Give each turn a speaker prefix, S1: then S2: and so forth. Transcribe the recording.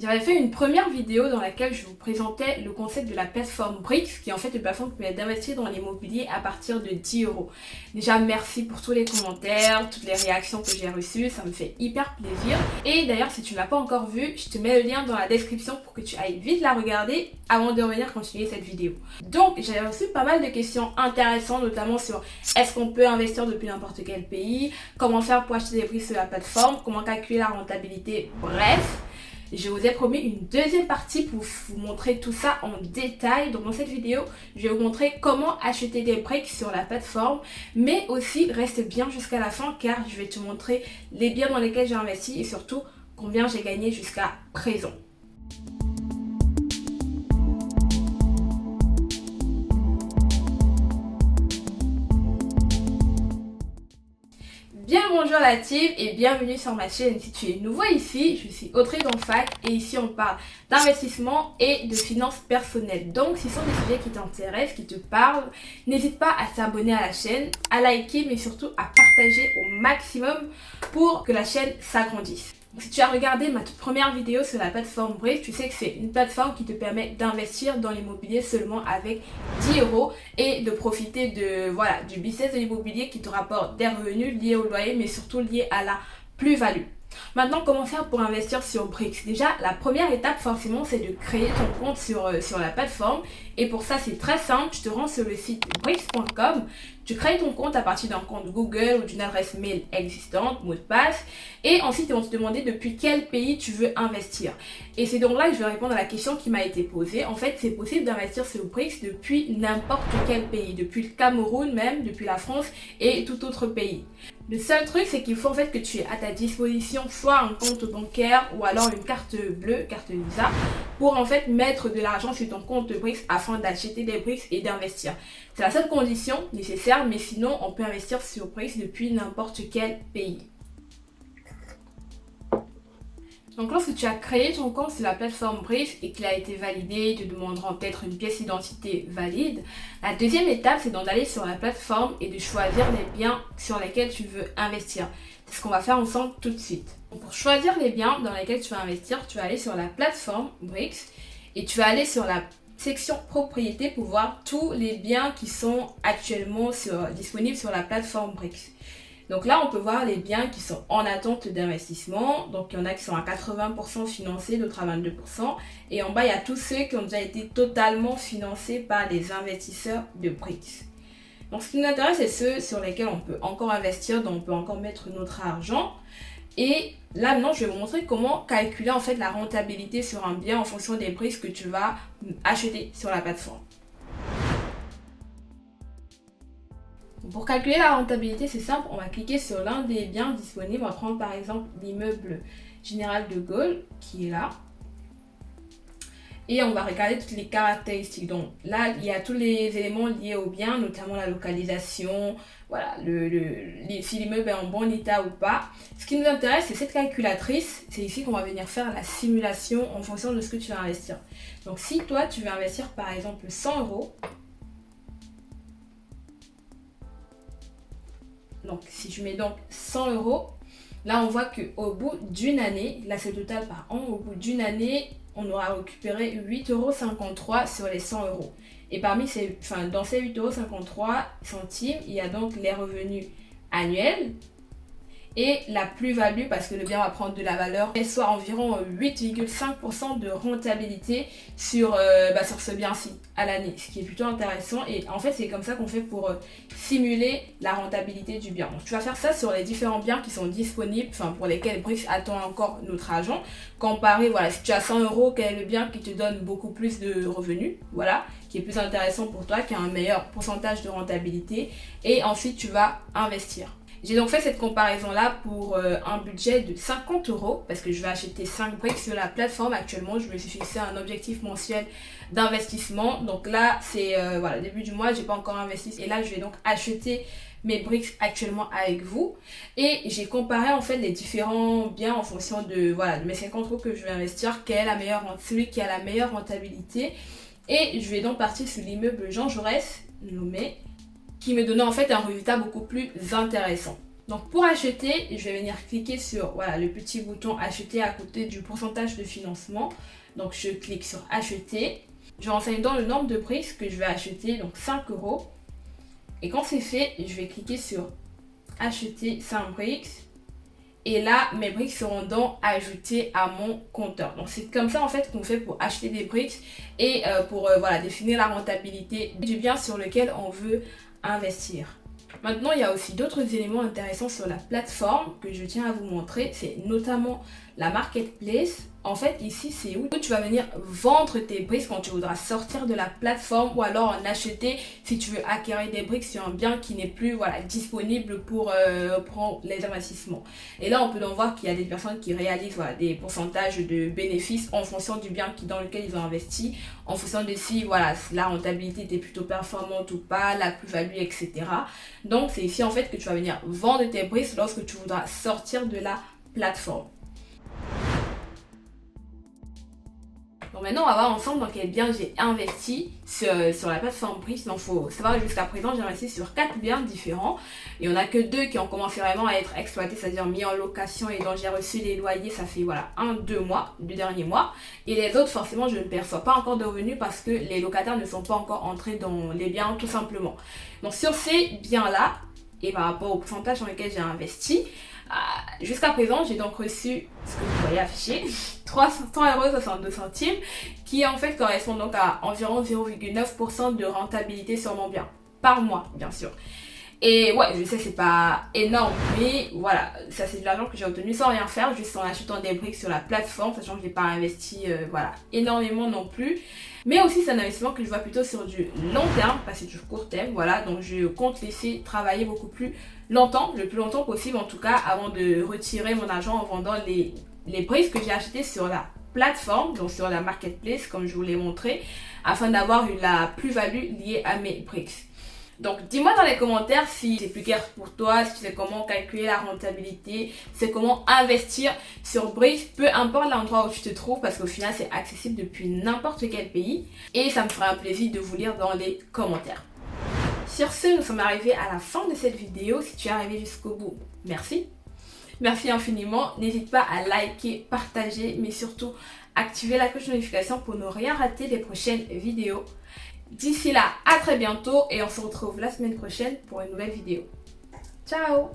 S1: J'avais fait une première vidéo dans laquelle je vous présentais le concept de la plateforme Brix, qui est en fait une plateforme qui permet d'investir dans l'immobilier à partir de 10 euros. Déjà, merci pour tous les commentaires, toutes les réactions que j'ai reçues, ça me fait hyper plaisir. Et d'ailleurs, si tu ne l'as pas encore vu, je te mets le lien dans la description pour que tu ailles vite la regarder avant de revenir continuer cette vidéo. Donc, j'ai reçu pas mal de questions intéressantes, notamment sur est-ce qu'on peut investir depuis n'importe quel pays, comment faire pour acheter des prix sur la plateforme, comment calculer la rentabilité, bref. Je vous ai promis une deuxième partie pour vous montrer tout ça en détail. Donc dans cette vidéo, je vais vous montrer comment acheter des briques sur la plateforme. Mais aussi, reste bien jusqu'à la fin car je vais te montrer les biens dans lesquels j'ai investi et surtout combien j'ai gagné jusqu'à présent. Bien bonjour la team et bienvenue sur ma chaîne. Si tu es nouveau ici, je suis Audrey Donfac et ici on parle d'investissement et de finances personnelles. Donc si ce sont des sujets qui t'intéressent, qui te parlent, n'hésite pas à t'abonner à la chaîne, à liker mais surtout à partager au maximum pour que la chaîne s'agrandisse. Si tu as regardé ma toute première vidéo sur la plateforme Brix, tu sais que c'est une plateforme qui te permet d'investir dans l'immobilier seulement avec 10 euros et de profiter du business de l'immobilier qui te rapporte des revenus liés au loyer mais surtout liés à la plus-value. Maintenant, comment faire pour investir sur Brix? Déjà, la première étape forcément c'est de créer ton compte sur la plateforme et pour ça c'est très simple, tu te rends sur le site brix.com, tu crées ton compte à partir d'un compte Google ou d'une adresse mail existante, mot de passe et ensuite ils vont te demander depuis quel pays tu veux investir. Et c'est donc là que je vais répondre à la question qui m'a été posée. En fait, c'est possible d'investir sur Brix depuis n'importe quel pays, depuis le Cameroun même, depuis la France et tout autre pays. Le seul truc, c'est qu'il faut en fait que tu aies à ta disposition soit un compte bancaire ou alors une carte bleue, carte Visa, pour en fait mettre de l'argent sur ton compte Brix afin d'acheter des Brix et d'investir. C'est la seule condition nécessaire, mais sinon on peut investir sur Brix depuis n'importe quel pays. Donc lorsque tu as créé ton compte sur la plateforme Brix et qu'il a été validé, ils te demanderont peut-être une pièce d'identité valide. La deuxième étape, c'est d'aller sur la plateforme et de choisir les biens sur lesquels tu veux investir. C'est ce qu'on va faire ensemble tout de suite. Donc, pour choisir les biens dans lesquels tu vas investir, tu vas aller sur la plateforme Brix et tu vas aller sur la section propriété pour voir tous les biens qui sont actuellement disponibles sur la plateforme Brix. Donc là, on peut voir les biens qui sont en attente d'investissement. Donc il y en a qui sont à 80% financés, d'autres à 22%. Et en bas, il y a tous ceux qui ont déjà été totalement financés par les investisseurs de Brix. Donc ce qui nous intéresse, c'est ceux sur lesquels on peut encore investir, dont on peut encore mettre notre argent. Et là maintenant, je vais vous montrer comment calculer en fait la rentabilité sur un bien en fonction des prix que tu vas acheter sur la plateforme. Pour calculer la rentabilité, c'est simple, on va cliquer sur l'un des biens disponibles. On va prendre par exemple l'immeuble Général de Gaulle qui est là. Et on va regarder toutes les caractéristiques. Donc là, il y a tous les éléments liés au bien, notamment la localisation, voilà, si l'immeuble est en bon état ou pas. Ce qui nous intéresse, c'est cette calculatrice. C'est ici qu'on va venir faire la simulation en fonction de ce que tu vas investir. Donc si toi, tu veux investir par exemple 100 euros, donc si je mets donc 100 euros, là on voit qu'au bout d'une année, là c'est le total par an, au bout d'une année, on aura récupéré 8,53 euros sur les 100 euros. Et dans ces 8,53 euros, il y a donc les revenus annuels et la plus-value parce que le bien va prendre de la valeur, soit environ 8,5% de rentabilité sur ce bien-ci à l'année, ce qui est plutôt intéressant. Et en fait, c'est comme ça qu'on fait pour simuler la rentabilité du bien. Donc, tu vas faire ça sur les différents biens qui sont disponibles, pour lesquels Brix attend encore notre argent. Comparer, si tu as 100 euros, quel est le bien qui te donne beaucoup plus de revenus, qui est plus intéressant pour toi, qui a un meilleur pourcentage de rentabilité. Et ensuite, tu vas investir. J'ai donc fait cette comparaison-là pour un budget de 50 euros parce que je vais acheter 5 briques sur la plateforme. Actuellement, je me suis fixé un objectif mensuel d'investissement. Donc là, c'est début du mois, je n'ai pas encore investi. Et là, je vais donc acheter mes briques actuellement avec vous. Et j'ai comparé en fait les différents biens en fonction de mes 50 euros que je vais investir. Celui qui a la meilleure rentabilité. Et je vais donc partir sur l'immeuble Jean Jaurès, nommé, qui me donnait en fait un résultat beaucoup plus intéressant. Donc pour acheter, je vais venir cliquer sur voilà, le petit bouton acheter à côté du pourcentage de financement. Donc je clique sur acheter. Je renseigne dans le nombre de briques que je vais acheter, donc 5 euros. Et quand c'est fait, je vais cliquer sur acheter 5 briques. Et là, mes briques seront donc ajoutées à mon compteur. Donc c'est comme ça en fait qu'on fait pour acheter des briques et pour voilà, définir la rentabilité du bien sur lequel on veut investir. Maintenant, il y a aussi d'autres éléments intéressants sur la plateforme que je tiens à vous montrer. C'est notamment la marketplace. En fait, ici, c'est où tu vas venir vendre tes briques quand tu voudras sortir de la plateforme ou alors en acheter si tu veux acquérir des briques sur un bien qui n'est plus voilà, disponible pour les investissements. Et là, on peut donc voir qu'il y a des personnes qui réalisent voilà, des pourcentages de bénéfices en fonction du bien dans lequel ils ont investi, en fonction de si voilà, la rentabilité était plutôt performante ou pas, la plus-value, etc. Donc, c'est ici en fait que tu vas venir vendre tes briques lorsque tu voudras sortir de la plateforme. Donc maintenant, on va voir ensemble dans quel bien j'ai investi sur la plateforme Brick. Donc il faut savoir que jusqu'à présent, j'ai investi sur 4 biens différents. Il n'y en a que 2 qui ont commencé vraiment à être exploités, c'est-à-dire mis en location et dont j'ai reçu les loyers, ça fait voilà 2 mois, 2 derniers mois. Et les autres, forcément, je ne perçois pas encore de revenus parce que les locataires ne sont pas encore entrés dans les biens tout simplement. Donc sur ces biens-là, et par rapport au pourcentage dans lequel j'ai investi, jusqu'à présent, j'ai donc reçu ce que vous voyez affiché, 300,62 €, qui en fait correspond donc à environ 0,9% de rentabilité sur mon bien, par mois bien sûr. Et ouais, je sais, c'est pas énorme, mais voilà, ça c'est de l'argent que j'ai obtenu sans rien faire, juste en achetant des briques sur la plateforme, sachant que je n'ai pas investi voilà, énormément non plus. Mais aussi, c'est un investissement que je vois plutôt sur du long terme, pas sur du court terme, voilà. Donc, je compte laisser travailler beaucoup plus longtemps, le plus longtemps possible en tout cas, avant de retirer mon argent en vendant les briques que j'ai achetées sur la plateforme, donc sur la marketplace, comme je vous l'ai montré, afin d'avoir la plus-value liée à mes briques. Donc dis-moi dans les commentaires si c'est plus clair pour toi, si tu sais comment calculer la rentabilité, c'est comment investir sur Brick, peu importe l'endroit où tu te trouves, parce qu'au final c'est accessible depuis n'importe quel pays et ça me fera un plaisir de vous lire dans les commentaires. Sur ce, nous sommes arrivés à la fin de cette vidéo. Si tu es arrivé jusqu'au bout, merci. Merci infiniment. N'hésite pas à liker, partager, mais surtout activer la cloche de notification pour ne rien rater des prochaines vidéos. D'ici là, à très bientôt et on se retrouve la semaine prochaine pour une nouvelle vidéo. Ciao!